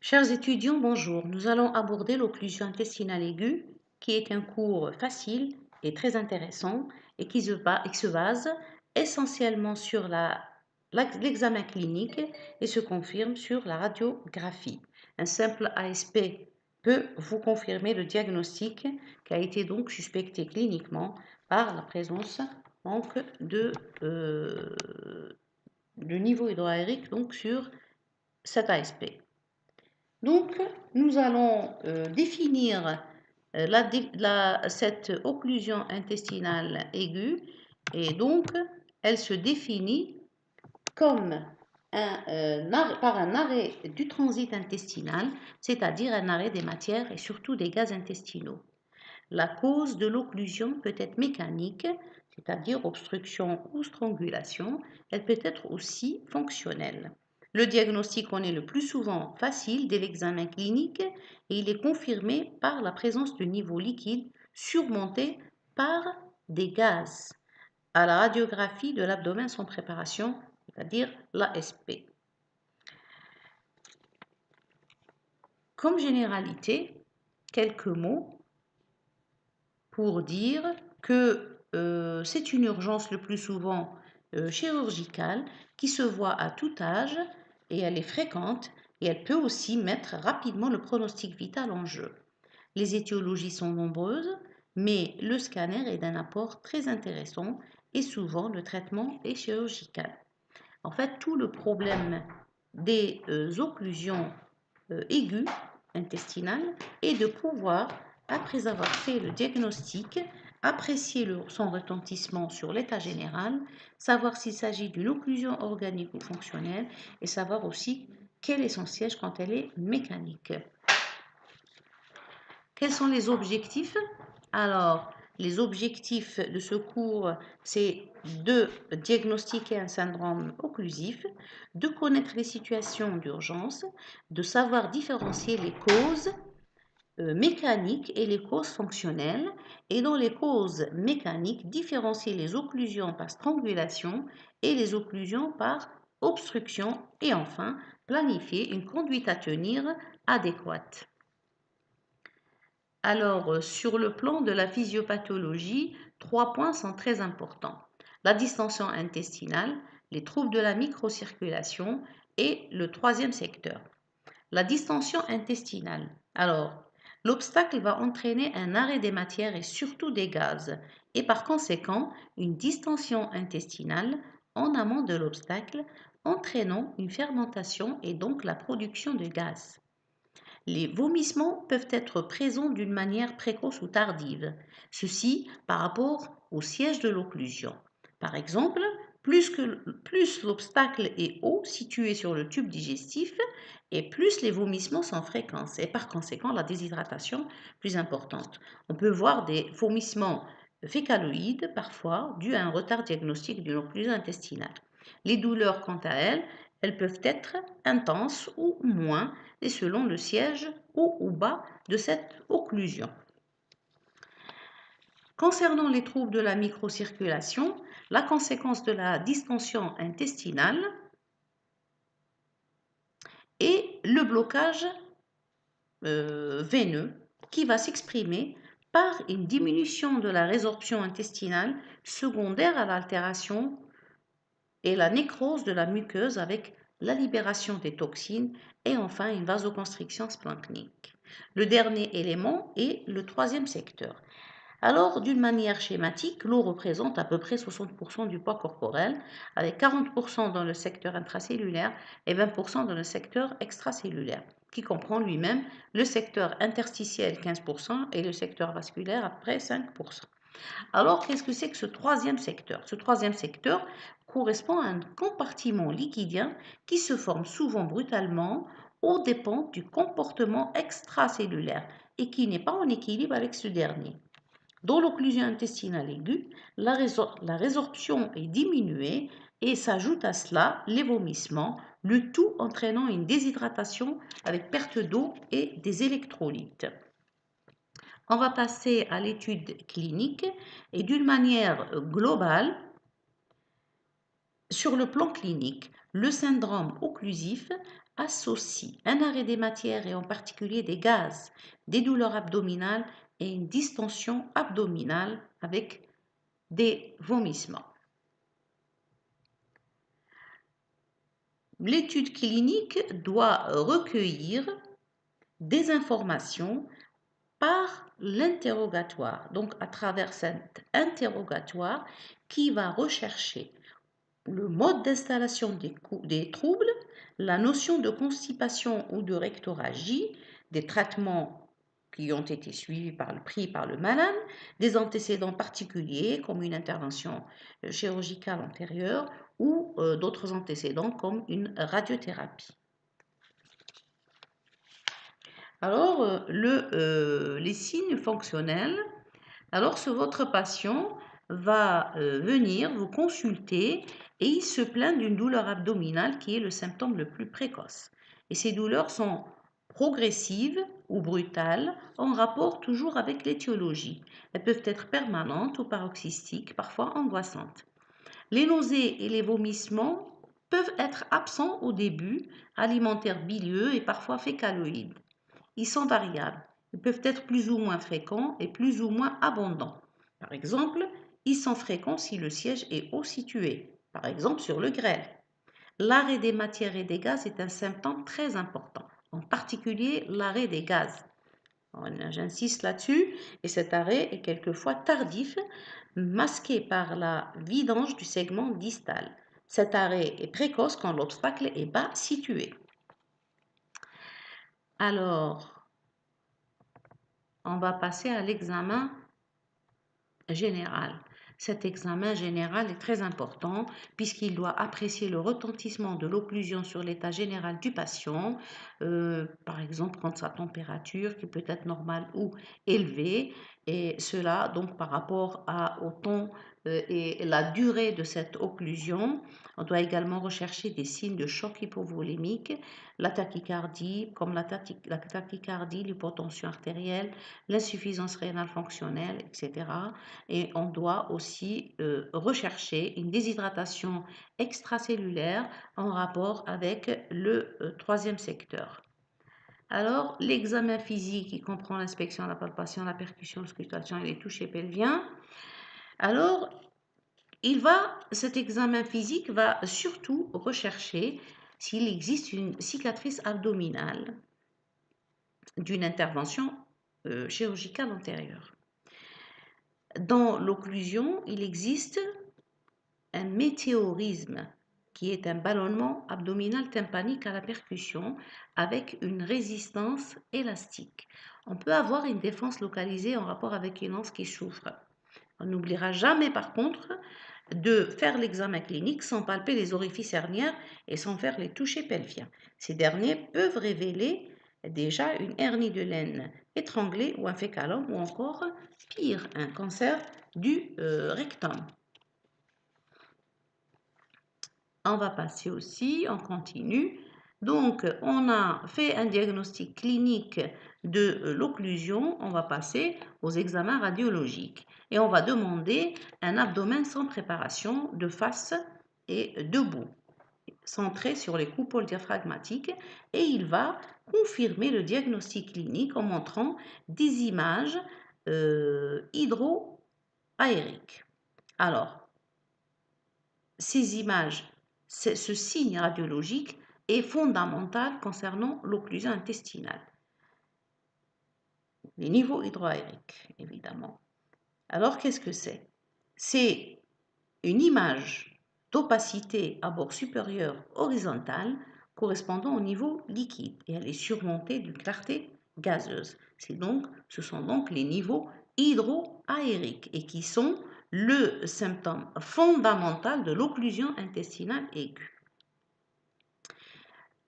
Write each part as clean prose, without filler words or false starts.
Chers étudiants, bonjour. Nous allons aborder l'occlusion intestinale aiguë, qui est un cours facile et très intéressant et qui se base essentiellement sur l'examen clinique et se confirme sur la radiographie. Un simple ASP peut vous confirmer le diagnostic qui a été donc suspecté cliniquement par la présence donc, de niveau hydroaérique donc, sur cet ASP. Donc, nous allons définir cette occlusion intestinale aiguë et donc elle se définit comme par un arrêt du transit intestinal, c'est-à-dire un arrêt des matières et surtout des gaz intestinaux. La cause de l'occlusion peut être mécanique, c'est-à-dire obstruction ou strangulation. Elle peut être aussi fonctionnelle. Le diagnostic en est le plus souvent facile dès l'examen clinique et il est confirmé par la présence de niveaux liquides surmontés par des gaz à la radiographie de l'abdomen sans préparation, c'est-à-dire l'ASP. Comme généralité, quelques mots pour dire que c'est une urgence le plus souvent chirurgicale qui se voit à tout âge et elle est fréquente et elle peut aussi mettre rapidement le pronostic vital en jeu. Les étiologies sont nombreuses, mais le scanner est d'un apport très intéressant et souvent le traitement est chirurgical. En fait, tout le problème des occlusions aiguës intestinales est de pouvoir, après avoir fait le diagnostic, apprécier son retentissement sur l'état général, savoir s'il s'agit d'une occlusion organique ou fonctionnelle et savoir aussi quel est son siège quand elle est mécanique. Quels sont les objectifs? Alors, les objectifs de ce cours, c'est de diagnostiquer un syndrome occlusif, de connaître les situations d'urgence, de savoir différencier les causes mécaniques et les causes fonctionnelles, et dans les causes mécaniques, différencier les occlusions par strangulation et les occlusions par obstruction, et enfin, planifier une conduite à tenir adéquate. Alors, sur le plan de la physiopathologie, 3 points sont très importants. La distension intestinale, les troubles de la microcirculation et le troisième secteur. La distension intestinale. Alors, l'obstacle va entraîner un arrêt des matières et surtout des gaz, et par conséquent, une distension intestinale en amont de l'obstacle, entraînant une fermentation et donc la production de gaz. Les vomissements peuvent être présents d'une manière précoce ou tardive, ceci par rapport au siège de l'occlusion. Par exemple, plus l'obstacle est haut, situé sur le tube digestif, et plus les vomissements sont fréquents, et par conséquent la déshydratation plus importante. On peut voir des vomissements fécaloïdes parfois dus à un retard diagnostique d'une occlusion intestinale. Les douleurs, quant à elles, elles peuvent être intenses ou moins, et selon le siège haut ou bas de cette occlusion. Concernant les troubles de la microcirculation, la conséquence de la distension intestinale est le blocage veineux qui va s'exprimer par une diminution de la résorption intestinale secondaire à l'altération et la nécrose de la muqueuse avec la libération des toxines et enfin une vasoconstriction splanchnique. Le dernier élément est le troisième secteur. Alors, d'une manière schématique, l'eau représente à peu près 60% du poids corporel, avec 40% dans le secteur intracellulaire et 20% dans le secteur extracellulaire, qui comprend lui-même le secteur interstitiel 15% et le secteur vasculaire à peu près 5%. Alors, qu'est-ce que c'est que ce troisième secteur? Ce troisième secteur correspond à un compartiment liquidien qui se forme souvent brutalement aux dépens du comportement extracellulaire et qui n'est pas en équilibre avec ce dernier. Dans l'occlusion intestinale aiguë, la résorption est diminuée et s'ajoute à cela les vomissements, le tout entraînant une déshydratation avec perte d'eau et des électrolytes. On va passer à l'étude clinique et d'une manière globale, sur le plan clinique, Le syndrome occlusif associe un arrêt des matières et en particulier des gaz, des douleurs abdominales et une distension abdominale avec des vomissements. L'étude clinique doit recueillir des informations par l'interrogatoire. Donc, à travers cet interrogatoire qui va rechercher le mode d'installation des troubles, la notion de constipation ou de rectorragie, des traitements qui ont été pris par le malade, des antécédents particuliers comme une intervention chirurgicale antérieure ou d'autres antécédents comme une radiothérapie. Alors, les signes fonctionnels. Alors, votre patient va venir vous consulter et il se plaint d'une douleur abdominale qui est le symptôme le plus précoce. Et ces douleurs sont progressives ou brutales en rapport toujours avec l'étiologie. Elles peuvent être permanentes ou paroxystiques, parfois angoissantes. Les nausées et les vomissements peuvent être absents au début, alimentaires bilieux et parfois fécaloïdes. Ils sont variables. Ils peuvent être plus ou moins fréquents et plus ou moins abondants. Par exemple, ils sont fréquents si le siège est haut situé, par exemple sur le grêle. L'arrêt des matières et des gaz est un symptôme très important, en particulier l'arrêt des gaz. J'insiste là-dessus, et cet arrêt est quelquefois tardif, masqué par la vidange du segment distal. Cet arrêt est précoce quand l'obstacle est bas situé. Alors, on va passer à l'examen général. Cet examen général est très important puisqu'il doit apprécier le retentissement de l'occlusion sur l'état général du patient, par exemple quand sa température qui peut être normale ou élevée, et cela donc par rapport au temps et la durée de cette occlusion. On doit également rechercher des signes de choc hypovolémique, la tachycardie, comme la tachycardie, l'hypotension artérielle, l'insuffisance rénale fonctionnelle, etc. Et on doit aussi rechercher une déshydratation extracellulaire en rapport avec le troisième secteur. Alors, l'examen physique, qui comprend l'inspection, la palpation, la percussion, l'auscultation et les touchés pelviens. Alors, cet examen physique va surtout rechercher s'il existe une cicatrice abdominale d'une intervention chirurgicale antérieure. Dans l'occlusion, il existe un météorisme qui est un ballonnement abdominal tympanique à la percussion avec une résistance élastique. On peut avoir une défense localisée en rapport avec une anse qui souffre. On n'oubliera jamais par contre de faire l'examen clinique sans palper les orifices herniaires et sans faire les touchés pelviens. Ces derniers peuvent révéler déjà une hernie de laine étranglée ou un fécalome ou encore pire, un cancer du rectum. On va passer aussi, on continue. Donc, on a fait un diagnostic clinique de l'occlusion. On va passer aux examens radiologiques. Et on va demander un abdomen sans préparation, de face et debout, centré sur les coupoles diaphragmatiques. Et il va confirmer le diagnostic clinique en montrant des images hydroaériques. Alors, ces images, ce signe radiologique est fondamental concernant l'occlusion intestinale. Les niveaux hydroaériques, évidemment. Alors, qu'est-ce que c'est? C'est une image d'opacité à bord supérieur horizontale correspondant au niveau liquide et elle est surmontée d'une clarté gazeuse. Ce sont donc les niveaux hydroaériques et qui sont le symptôme fondamental de l'occlusion intestinale aiguë.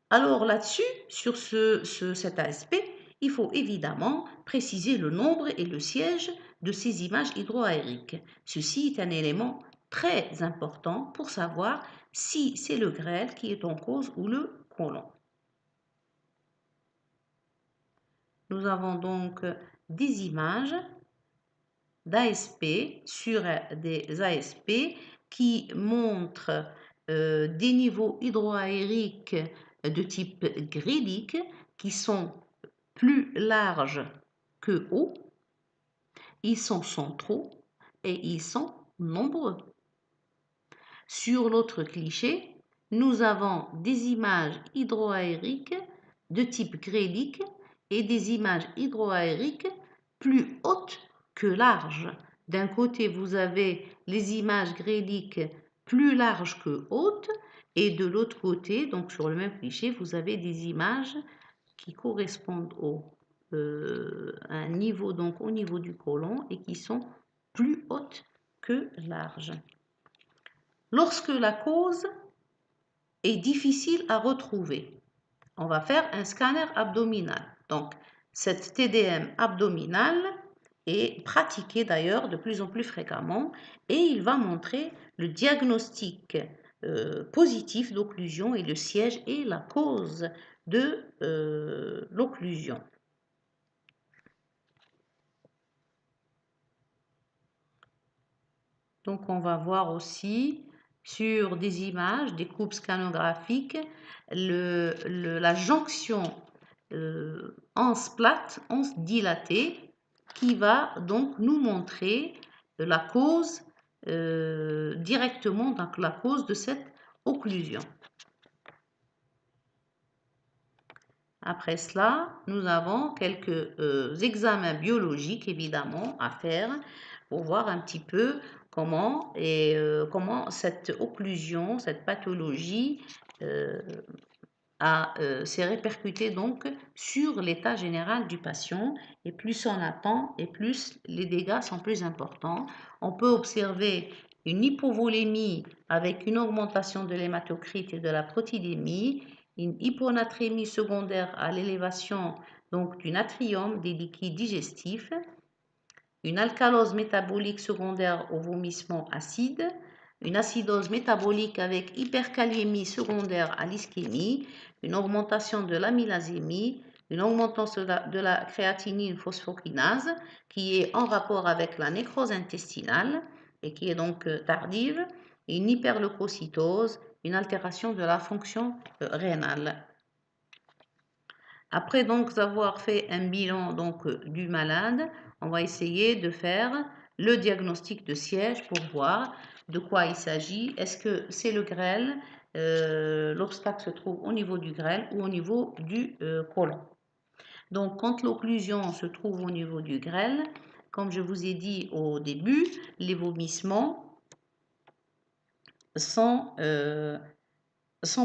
Alors là-dessus, sur cet aspect, il faut évidemment préciser le nombre et le siège de ces images hydroaériques. Ceci est un élément très important pour savoir si c'est le grêle qui est en cause ou le côlon. Nous avons donc des images d'ASP sur des ASP qui montrent des niveaux hydroaériques de type grélique qui sont plus larges que hauts, ils sont centraux et ils sont nombreux. Sur l'autre cliché, nous avons des images hydroaériques de type grélique et des images hydroaériques plus hautes que larges. D'un côté, vous avez les images gréliques plus larges que hautes et de l'autre côté, donc sur le même cliché, vous avez des images qui correspondent à un niveau, donc au niveau du côlon et qui sont plus hautes que larges. Lorsque la cause est difficile à retrouver, on va faire un scanner abdominal. Donc, cette TDM abdominale est pratiquée d'ailleurs de plus en plus fréquemment et il va montrer le diagnostic positif d'occlusion et le siège et la cause de l'occlusion. Donc, on va voir aussi sur des images, des coupes scannographiques, la jonction anse plate, anse dilatée, qui va donc nous montrer la cause directement, donc la cause de cette occlusion. Après cela, nous avons quelques examens biologiques évidemment à faire pour voir un petit peu comment cette occlusion, cette pathologie s'est répercutée donc sur l'état général du patient. Et plus on attend et plus les dégâts sont plus importants. On peut observer une hypovolémie avec une augmentation de l'hématocrite et de la protidémie, une hyponatrémie secondaire à l'élévation donc du natrium des liquides digestifs, une alcalose métabolique secondaire au vomissement acide, une acidose métabolique avec hyperkaliémie secondaire à l'ischémie, une augmentation de l'amylasémie, une augmentation de la créatinine phosphokinase qui est en rapport avec la nécrose intestinale et qui est donc tardive, et une hyperleucocytose, une altération de la fonction rénale. Après donc avoir fait un bilan donc du malade, on va essayer de faire le diagnostic de siège pour voir de quoi il s'agit. Est-ce que c'est le grêle? L'obstacle se trouve au niveau du grêle ou au niveau du côlon. Donc quand l'occlusion se trouve au niveau du grêle, comme je vous ai dit au début, les vomissements sont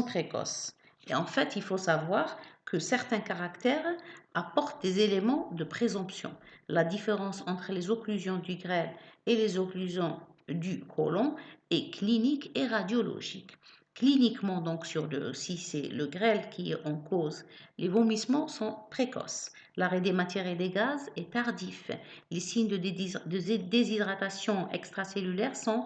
précoces. Et en fait, il faut savoir que certains caractères apportent des éléments de présomption. La différence entre les occlusions du grêle et les occlusions du côlon est clinique et radiologique. Cliniquement, donc, si c'est le grêle qui est en cause, les vomissements sont précoces. L'arrêt des matières et des gaz est tardif. Les signes de déshydratation extracellulaire sont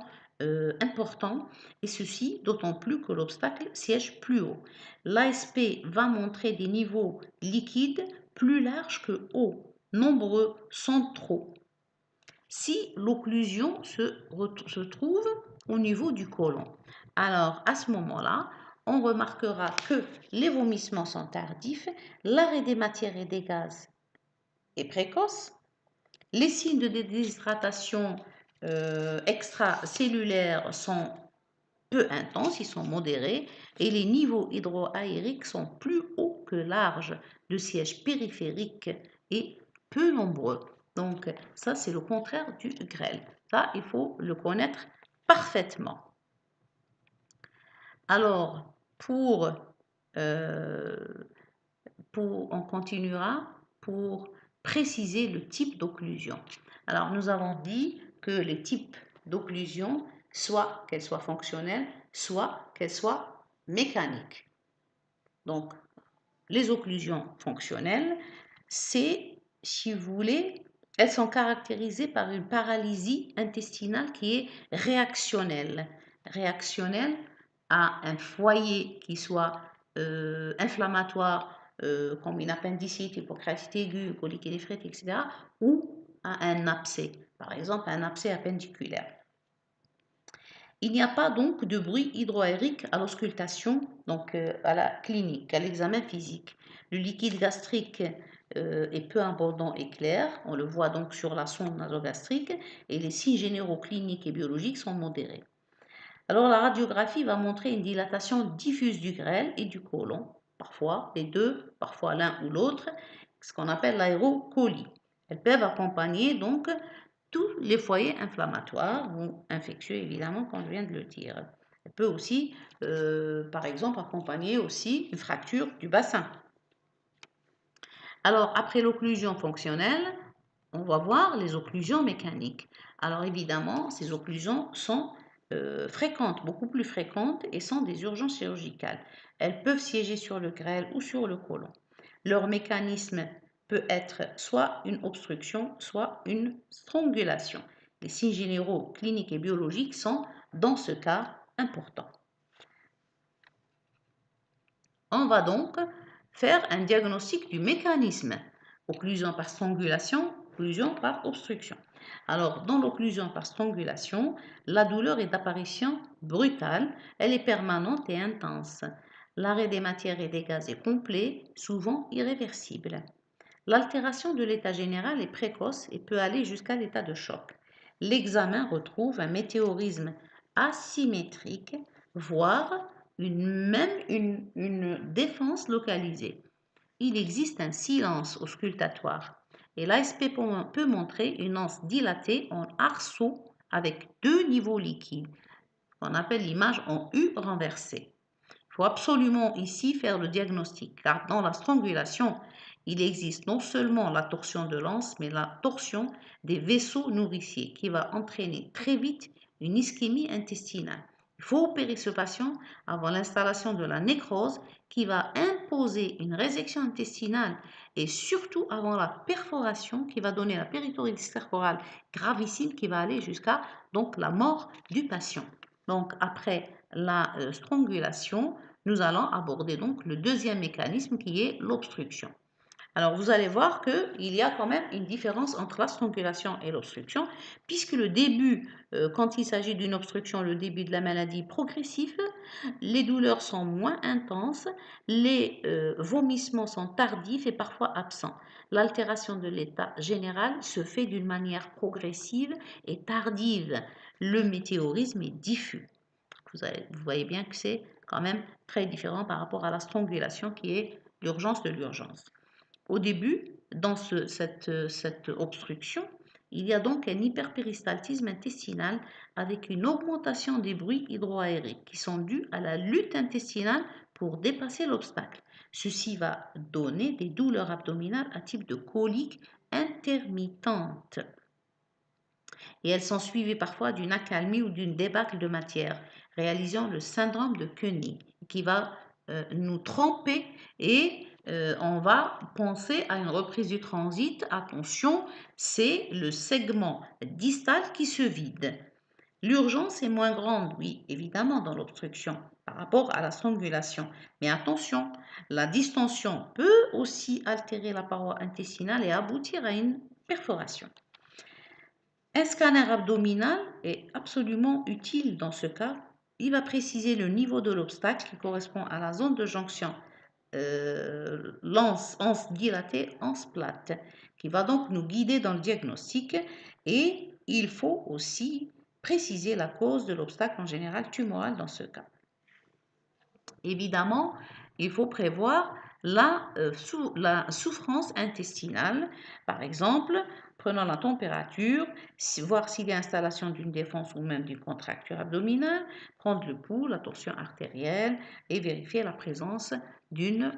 importants, et ceci d'autant plus que l'obstacle siège plus haut. L'ASP va montrer des niveaux liquides plus larges que hauts, nombreux, centraux. Si l'occlusion se trouve au niveau du côlon, alors à ce moment-là, on remarquera que les vomissements sont tardifs, l'arrêt des matières et des gaz est précoce, les signes de déshydratation extracellulaires sont peu intenses, ils sont modérés, et les niveaux hydroaériques sont plus hauts que larges, de siège périphérique et peu nombreux. Donc ça, c'est le contraire du grêle. Ça, il faut le connaître parfaitement. Alors, on continuera pour préciser le type d'occlusion. Alors, nous avons dit que les types d'occlusion, soit qu'elles soient fonctionnelles, soit qu'elles soient mécaniques. Donc, les occlusions fonctionnelles, c'est, si vous voulez, elles sont caractérisées par une paralysie intestinale qui est réactionnelle. Réactionnelle à un foyer qui soit inflammatoire, comme une appendicite, hypocratite aiguë, colique néphritique, etc., ou à un abcès, par exemple un abcès appendiculaire. Il n'y a pas donc de bruit hydroaérique à l'auscultation, donc à la clinique, à l'examen physique. Le liquide gastrique est peu abondant et clair, on le voit donc sur la sonde nasogastrique, et les signes généraux cliniques et biologiques sont modérés. Alors la radiographie va montrer une dilatation diffuse du grêle et du côlon, parfois les deux, parfois l'un ou l'autre, ce qu'on appelle l'aérocolie. Elles peuvent accompagner donc tous les foyers inflammatoires ou infectieux, évidemment, comme je viens de le dire. Elle peut aussi, par exemple, accompagner aussi une fracture du bassin. Alors, après l'occlusion fonctionnelle, on va voir les occlusions mécaniques. Alors, évidemment, ces occlusions sont fréquentes, beaucoup plus fréquentes et sont des urgences chirurgicales. Elles peuvent siéger sur le grêle ou sur le côlon. Leur mécanisme peut être soit une obstruction, soit une strangulation. Les signes généraux cliniques et biologiques sont, dans ce cas, importants. On va donc faire un diagnostic du mécanisme. Occlusion par strangulation, occlusion par obstruction. Alors, dans l'occlusion par strangulation, la douleur est d'apparition brutale, elle est permanente et intense. L'arrêt des matières et des gaz est complet, souvent irréversible. L'altération de l'état général est précoce et peut aller jusqu'à l'état de choc. L'examen retrouve un météorisme asymétrique, voire une défense localisée. Il existe un silence auscultatoire et l'ASP peut montrer une anse dilatée en arceau avec deux niveaux liquides, qu'on appelle l'image en U renversée. Il faut absolument ici faire le diagnostic, car dans la strangulation, il existe non seulement la torsion de l'anse, mais la torsion des vaisseaux nourriciers qui va entraîner très vite une ischémie intestinale. Il faut opérer ce patient avant l'installation de la nécrose qui va imposer une résection intestinale et surtout avant la perforation qui va donner la péritoniite stercorale gravissime qui va aller jusqu'à donc la mort du patient. Donc après la strangulation, nous allons aborder donc le deuxième mécanisme qui est l'obstruction. Alors vous allez voir qu'il y a quand même une différence entre la strangulation et l'obstruction, puisque le début, quand il s'agit d'une obstruction, le début de la maladie progressif, les douleurs sont moins intenses, les vomissements sont tardifs et parfois absents. L'altération de l'état général se fait d'une manière progressive et tardive. Le météorisme est diffus. Vous voyez bien que c'est quand même très différent par rapport à la strangulation qui est l'urgence de l'urgence. Au début, dans cette obstruction, il y a donc un hyperpéristaltisme intestinal avec une augmentation des bruits hydroaériques qui sont dus à la lutte intestinale pour dépasser l'obstacle. Ceci va donner des douleurs abdominales à type de colique intermittente. Et elles sont suivies parfois d'une accalmie ou d'une débâcle de matière, réalisant le syndrome de Koenig, qui va nous tromper et on va penser à une reprise du transit. Attention, c'est le segment distal qui se vide. L'urgence est moins grande, oui, évidemment, dans l'obstruction par rapport à la strangulation. Mais attention, la distension peut aussi altérer la paroi intestinale et aboutir à une perforation. Un scanner abdominal est absolument utile dans ce cas. Il va préciser le niveau de l'obstacle qui correspond à la zone de jonction l'anse dilatée, anse plate, qui va donc nous guider dans le diagnostic. Et il faut aussi préciser la cause de l'obstacle en général tumoral dans ce cas. Évidemment, il faut prévoir la souffrance intestinale. Par exemple, prenons la température, voir s'il y a installation d'une défense ou même d'une contracture abdominale, prendre le pouls, la torsion artérielle et vérifier la présence d'une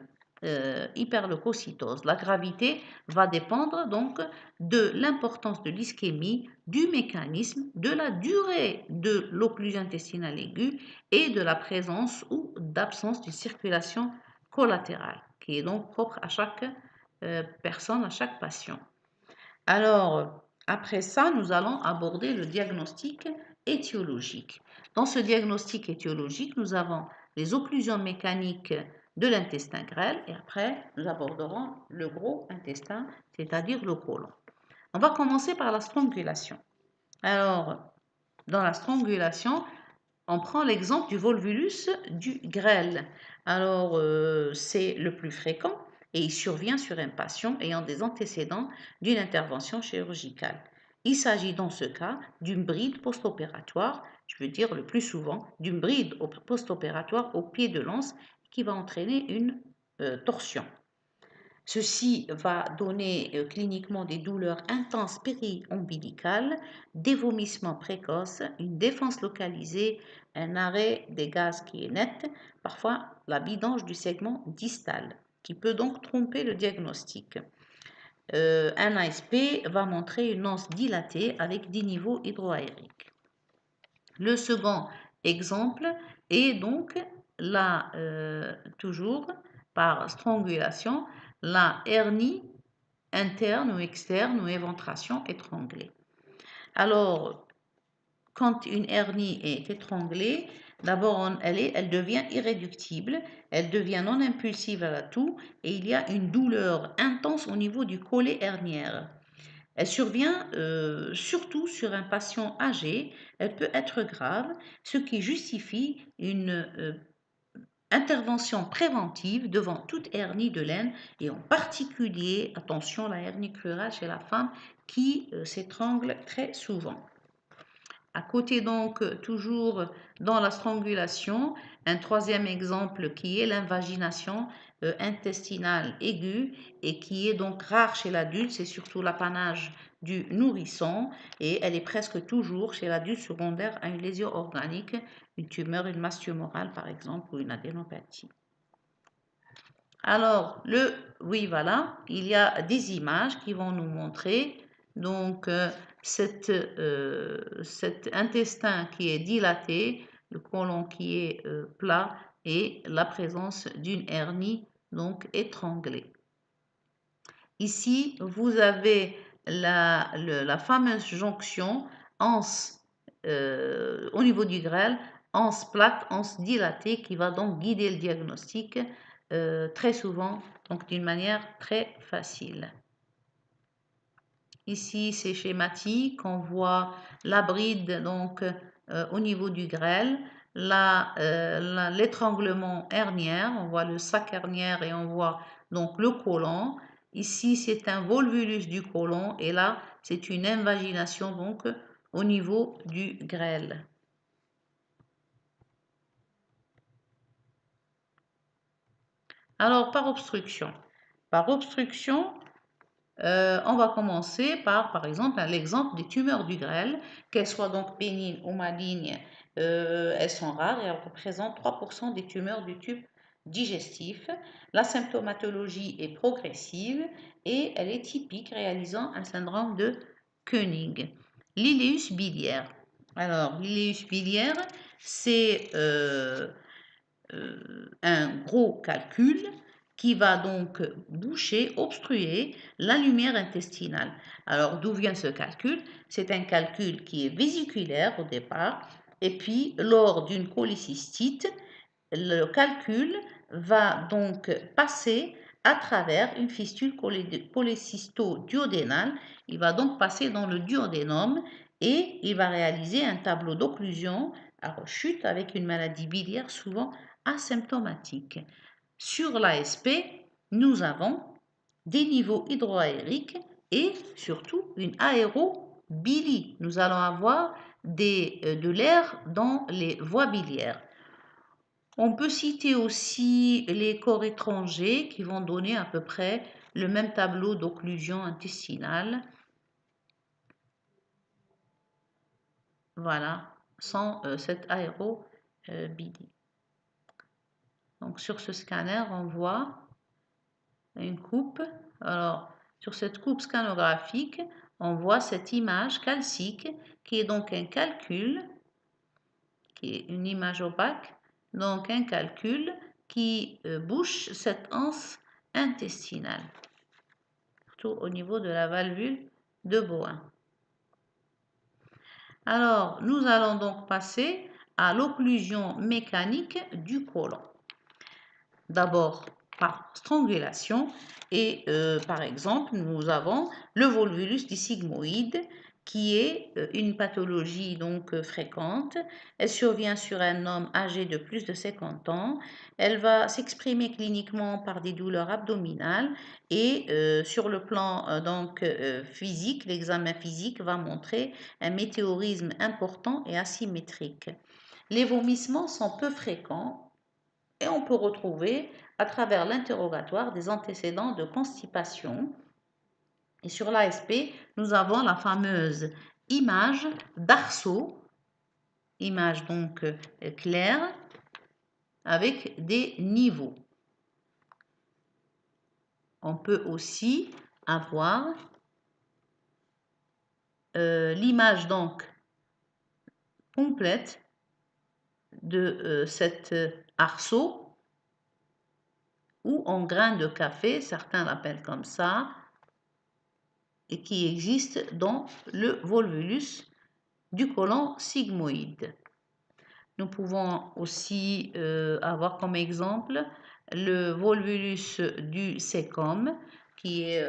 hyperleucocytose. La gravité va dépendre donc de l'importance de l'ischémie, du mécanisme, de la durée de l'occlusion intestinale aiguë et de la présence ou d'absence d'une circulation collatérale, qui est donc propre à chaque personne, à chaque patient. Alors, après ça, nous allons aborder le diagnostic étiologique. Dans ce diagnostic étiologique, nous avons les occlusions mécaniques de l'intestin grêle et après, nous aborderons le gros intestin, c'est-à-dire le côlon. On va commencer par la strangulation. Alors, dans la strangulation, on prend l'exemple du volvulus du grêle. Alors, c'est le plus fréquent et il survient sur un patient ayant des antécédents d'une intervention chirurgicale. Il s'agit dans ce cas d'une bride post-opératoire, je veux dire le plus souvent, d'une bride post-opératoire au pied de l'anse qui va entraîner une torsion. Ceci va donner cliniquement des douleurs intenses périombilicales, des vomissements précoces, une défense localisée, un arrêt des gaz qui est net, parfois la vidange du segment distal, qui peut donc tromper le diagnostic. Un ASP va montrer une anse dilatée avec des niveaux hydroaériques. Le second exemple est donc là, toujours par strangulation, la hernie interne ou externe ou éventration étranglée. Alors, quand une hernie est étranglée, d'abord elle devient irréductible, elle devient non impulsive à la toux et il y a une douleur intense au niveau du collet hernière. Elle survient surtout sur un patient âgé, elle peut être grave, ce qui justifie une intervention préventive devant toute hernie de laine et en particulier, attention, la hernie crurale chez la femme qui s'étrangle très souvent. À côté donc, toujours dans la strangulation, un troisième exemple qui est l'invagination intestinale aiguë et qui est donc rare chez l'adulte, c'est surtout l'apanage du nourrisson et elle est presque toujours chez l'adulte secondaire à une lésion organique, une tumeur, une masse tumorale par exemple ou une adénopathie. Alors, oui voilà, il y a des images qui vont nous montrer donc cet intestin qui est dilaté, le côlon qui est plat et la présence d'une hernie donc étranglée. Ici, vous avez la fameuse jonction anse au niveau du grêle, anse plate, anse dilatée qui va donc guider le diagnostic très souvent, donc d'une manière très facile. Ici, c'est schématique, on voit la bride donc au niveau du grêle, l'étranglement hernière, on voit le sac hernière et on voit donc le côlon. Ici, c'est un volvulus du côlon et là, c'est une invagination donc au niveau du grêle. Alors, par obstruction. Par obstruction, on va commencer par exemple, l'exemple des tumeurs du grêle, qu'elles soient donc bénignes ou malignes, elles sont rares et elles représentent 3% des tumeurs du tube digestif. La symptomatologie est progressive et elle est typique, réalisant un syndrome de Koenig. L'iléus biliaire. Alors, l'iléus biliaire, c'est un gros calcul qui va donc boucher, obstruer la lumière intestinale. Alors, d'où vient ce calcul? C'est un calcul qui est vésiculaire au départ, et puis lors d'une cholécystite, le calcul va donc passer à travers une fistule cholécysto-duodénale. Il va donc passer dans le duodénum et il va réaliser un tableau d'occlusion à rechute avec une maladie biliaire souvent asymptomatique. Sur l'ASP, nous avons des niveaux hydroaériques et surtout une aérobilie. Nous allons avoir de l'air dans les voies biliaires. On peut citer aussi les corps étrangers qui vont donner à peu près le même tableau d'occlusion intestinale. Voilà, sans cette aérobilie. Donc sur ce scanner, on voit une coupe. Alors, sur cette coupe scanographique, on voit cette image calcique qui est donc un calcul, qui est une image opaque, donc un calcul qui bouche cette anse intestinale, surtout au niveau de la valvule de Bowen. Alors, nous allons donc passer à l'occlusion mécanique du côlon. D'abord par strangulation et par exemple, nous avons le volvulus du sigmoïde qui est une pathologie donc fréquente. Elle survient sur un homme âgé de plus de 50 ans. Elle va s'exprimer cliniquement par des douleurs abdominales et sur le plan physique, l'examen physique va montrer un météorisme important et asymétrique. Les vomissements sont peu fréquents et on peut retrouver à travers l'interrogatoire des antécédents de constipation. Et sur l'ASP, nous avons la fameuse image d'arceau, image donc claire, avec des niveaux. On peut aussi avoir l'image donc complète de cet arceau ou en grain de café, certains l'appellent comme ça, et qui existe dans le volvulus du côlon sigmoïde. Nous pouvons aussi avoir comme exemple le volvulus du cécum, qui est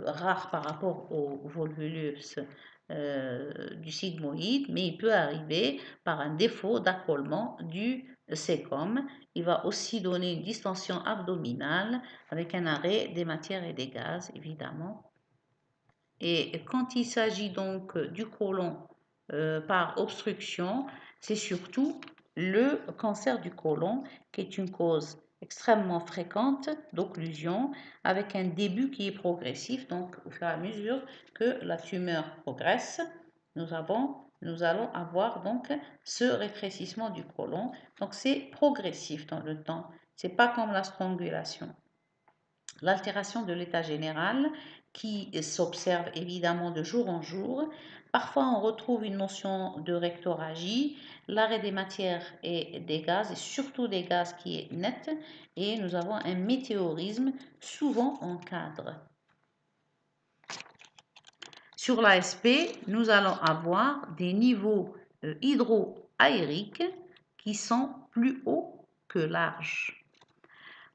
rare par rapport au volvulus du sigmoïde, mais il peut arriver par un défaut d'accolement du cécum. Il va aussi donner une distension abdominale avec un arrêt des matières et des gaz, évidemment. Et quand il s'agit donc du côlon par obstruction, c'est surtout le cancer du côlon qui est une cause extrêmement fréquente d'occlusion avec un début qui est progressif. Donc, au fur et à mesure que la tumeur progresse, nous allons avoir donc ce rétrécissement du côlon. Donc, c'est progressif dans le temps. C'est pas comme la strangulation. L'altération de l'état général qui s'observe évidemment de jour en jour. Parfois, on retrouve une notion de rectorragie, l'arrêt des matières et des gaz, et surtout des gaz qui est net, et nous avons un météorisme souvent en cadre. Sur l'ASP, nous allons avoir des niveaux hydroaériques qui sont plus hauts que larges.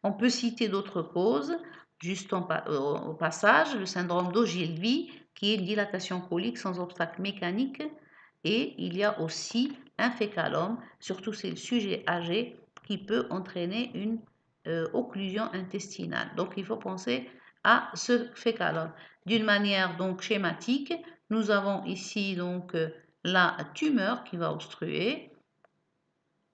On peut citer d'autres causes, juste au passage, le syndrome d'Ogilvie, qui est une dilatation colique sans obstacle mécanique, et il y a aussi un fécalome, surtout c'est le sujet âgé, qui peut entraîner une occlusion intestinale. Donc il faut penser à ce fécalome. D'une manière donc schématique, nous avons ici donc la tumeur qui va obstruer.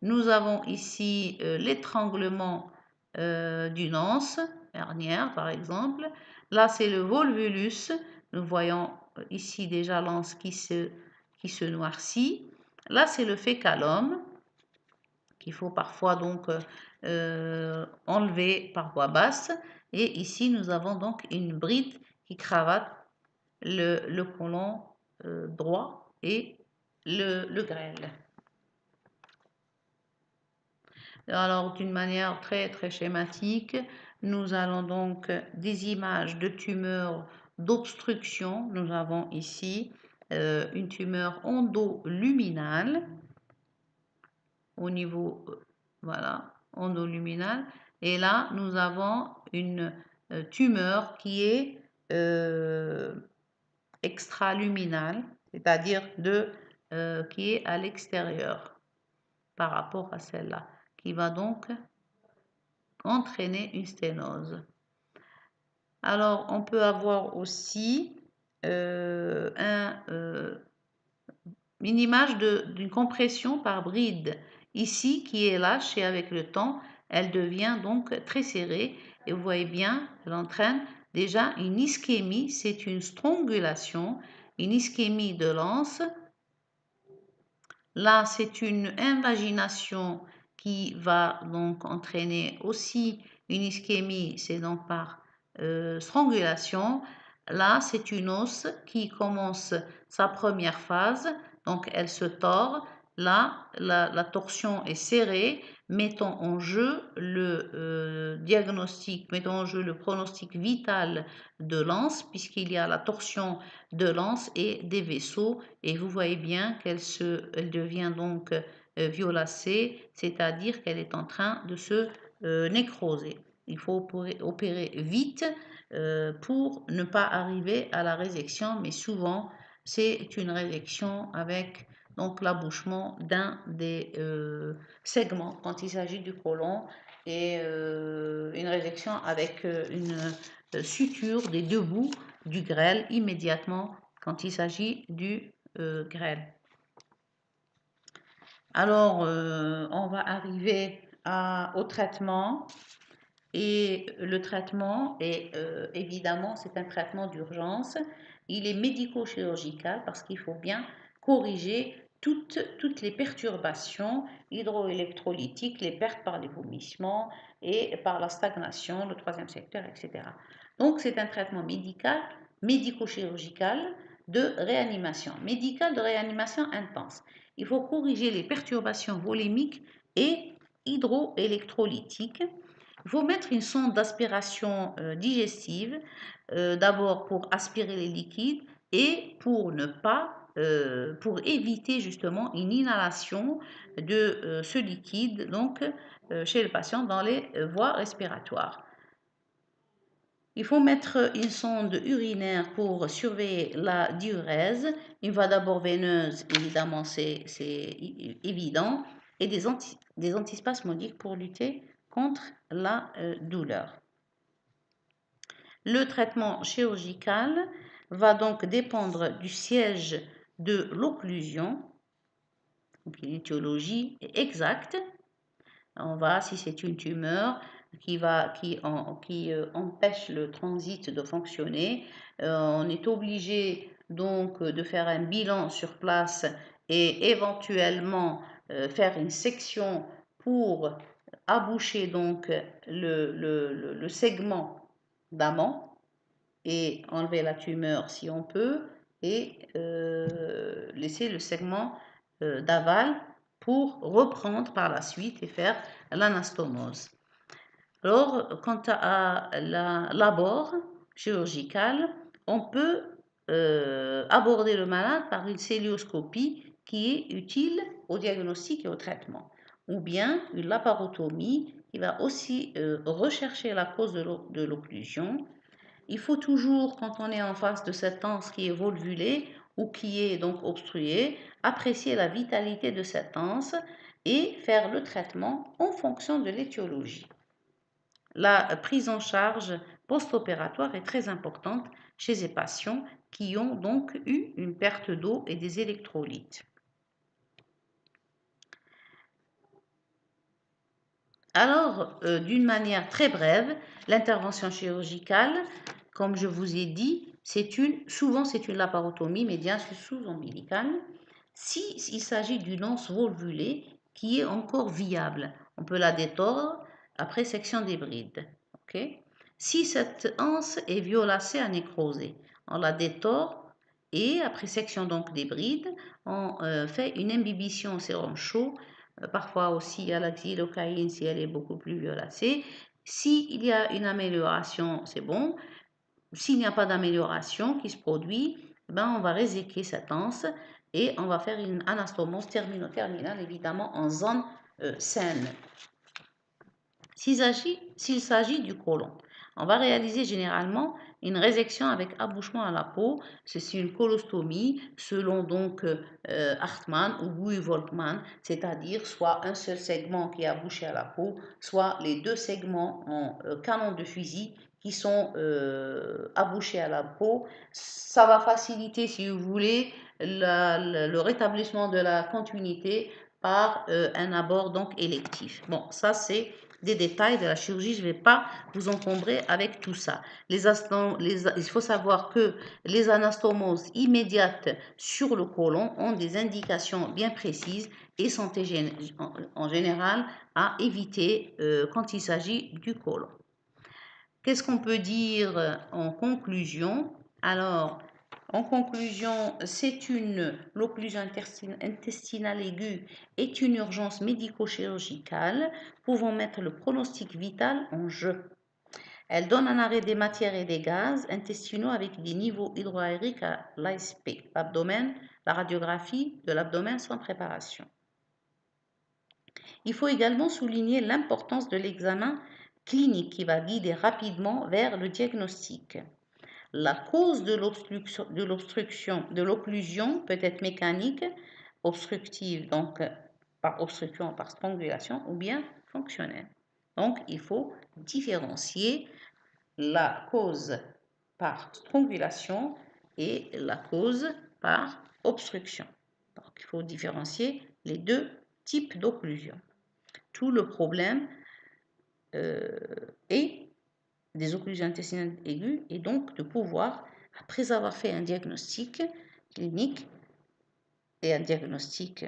Nous avons ici l'étranglement d'une anse hernière, par exemple. Là, c'est le volvulus. Nous voyons ici déjà l'anse qui se noircit. Là, c'est le fécalome qu'il faut parfois donc enlever par voie basse. Et ici, nous avons donc une bride qui cravate le côlon droit et le grêle. Alors, d'une manière très très schématique, nous allons donc des images de tumeurs d'obstruction. Nous avons ici une tumeur endoluminale au niveau, voilà, endoluminale. Et là, nous avons une tumeur qui est extraluminale, c'est-à-dire qui est à l'extérieur par rapport à celle-là, qui va donc entraîner une sténose. Alors, on peut avoir aussi une image d'une compression par bride, ici qui est lâche et avec le temps, elle devient donc très serrée et vous voyez bien, elle entraîne déjà une ischémie, c'est une strangulation, une ischémie de l'anse. Là, c'est une invagination qui va donc entraîner aussi une ischémie, c'est donc par strangulation. Là, c'est une os qui commence sa première phase, donc elle se tord. Là, la torsion est serrée, mettant en jeu le diagnostic, mettant en jeu le pronostic vital de l'anse, puisqu'il y a la torsion de l'anse et des vaisseaux, et vous voyez bien elle devient donc violacée, c'est-à-dire qu'elle est en train de se nécroser. Il faut opérer vite pour ne pas arriver à la résection, mais souvent c'est une résection avec donc l'abouchement d'un des segments quand il s'agit du côlon et une résection avec une suture des deux bouts du grêle immédiatement quand il s'agit du grêle. Alors, on va arriver au traitement. Et le traitement est évidemment, c'est un traitement d'urgence. Il est médico-chirurgical parce qu'il faut bien corriger toutes les perturbations hydroélectrolytiques, les pertes par les vomissements et par la stagnation, le troisième secteur, etc. Donc, c'est un traitement médical, médico-chirurgical de réanimation, médical de réanimation intense. Il faut corriger les perturbations volémiques et hydroélectrolytiques. Il faut mettre une sonde d'aspiration digestive, d'abord pour aspirer les liquides et pour ne pas, pour éviter justement une inhalation de ce liquide donc chez le patient dans les voies respiratoires. Il faut mettre une sonde urinaire pour surveiller la diurèse, une voie d'abord veineuse, évidemment c'est évident, et des antispasmodiques pour lutter contre la douleur. Le traitement chirurgical va donc dépendre du siège de l'occlusion, donc une étiologie exacte. On va, si c'est une tumeur qui empêche le transit de fonctionner, on est obligé donc de faire un bilan sur place et éventuellement faire une section pour aboucher donc le segment d'amont et enlever la tumeur si on peut et laisser le segment d'aval pour reprendre par la suite et faire l'anastomose. Alors, quant à l'abord chirurgical, on peut aborder le malade par une célioscopie qui est utile au diagnostic et au traitement, ou bien une laparotomie qui va aussi rechercher la cause de l'occlusion. Il faut toujours, quand on est en face de cette anse qui est volvulée ou qui est donc obstruée, apprécier la vitalité de cette anse et faire le traitement en fonction de l'étiologie. La prise en charge post-opératoire est très importante chez les patients qui ont donc eu une perte d'eau et des électrolytes. Alors, d'une manière très brève, l'intervention chirurgicale, comme je vous ai dit, souvent c'est une laparotomie médiane sous-ombilicale. S'il s'agit d'une anse volvulée qui est encore viable, on peut la détordre après section des brides. Okay? Si cette anse est violacée à nécrosée, on la détord et après section donc des brides, on fait une imbibition au sérum chaud, parfois aussi à la xylocaïne si elle est beaucoup plus violacée. S'il y a une amélioration, c'est bon. S'il n'y a pas d'amélioration qui se produit, on va réséquer cette anse et on va faire une anastomose termino-terminale, évidemment en zone saine. S'il s'agit du côlon, on va réaliser généralement une résection avec abouchement à la peau. C'est une colostomie selon donc Hartmann ou Guy-Volkmann, c'est-à-dire soit un seul segment qui est abouché à la peau, soit les deux segments en canon de fusil qui sont abouchés à la peau. Ça va faciliter, si vous voulez, le rétablissement de la continuité par un abord donc électif. Bon, ça c'est des détails de la chirurgie, je ne vais pas vous encombrer avec tout ça. Il faut savoir que les anastomoses immédiates sur le côlon ont des indications bien précises et sont en général à éviter quand il s'agit du côlon. Qu'est-ce qu'on peut dire en conclusion? Alors, en conclusion, l'occlusion intestinale aiguë est une urgence médico-chirurgicale pouvant mettre le pronostic vital en jeu. Elle donne un arrêt des matières et des gaz intestinaux avec des niveaux hydroaériques à l'ASP, l'abdomen, la radiographie de l'abdomen sans préparation. Il faut également souligner l'importance de l'examen clinique qui va guider rapidement vers le diagnostic. La cause de l'occlusion peut être mécanique, obstructive, donc par obstruction, par strangulation, ou bien fonctionnelle. Donc, il faut différencier la cause par strangulation et la cause par obstruction. Donc, il faut différencier les deux types d'occlusion. Tout le problème est des occlusions intestinales aiguës et donc de pouvoir, après avoir fait un diagnostic clinique et un diagnostic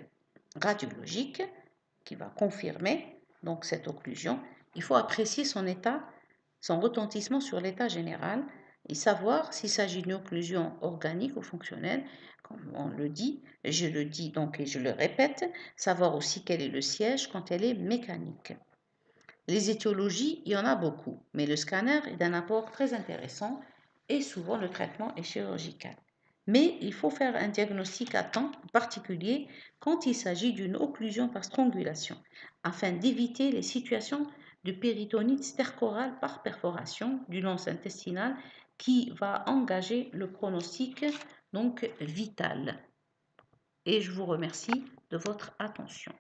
radiologique qui va confirmer donc cette occlusion, il faut apprécier son état, son retentissement sur l'état général et savoir s'il s'agit d'une occlusion organique ou fonctionnelle, comme on le dit, je le dis donc et je le répète, savoir aussi quel est le siège quand elle est mécanique. Les étiologies, il y en a beaucoup, mais le scanner est d'un apport très intéressant et souvent le traitement est chirurgical. Mais il faut faire un diagnostic à temps, en particulier quand il s'agit d'une occlusion par strangulation, afin d'éviter les situations de péritonite stercorale par perforation du nonce intestinal qui va engager le pronostic donc vital. Et je vous remercie de votre attention.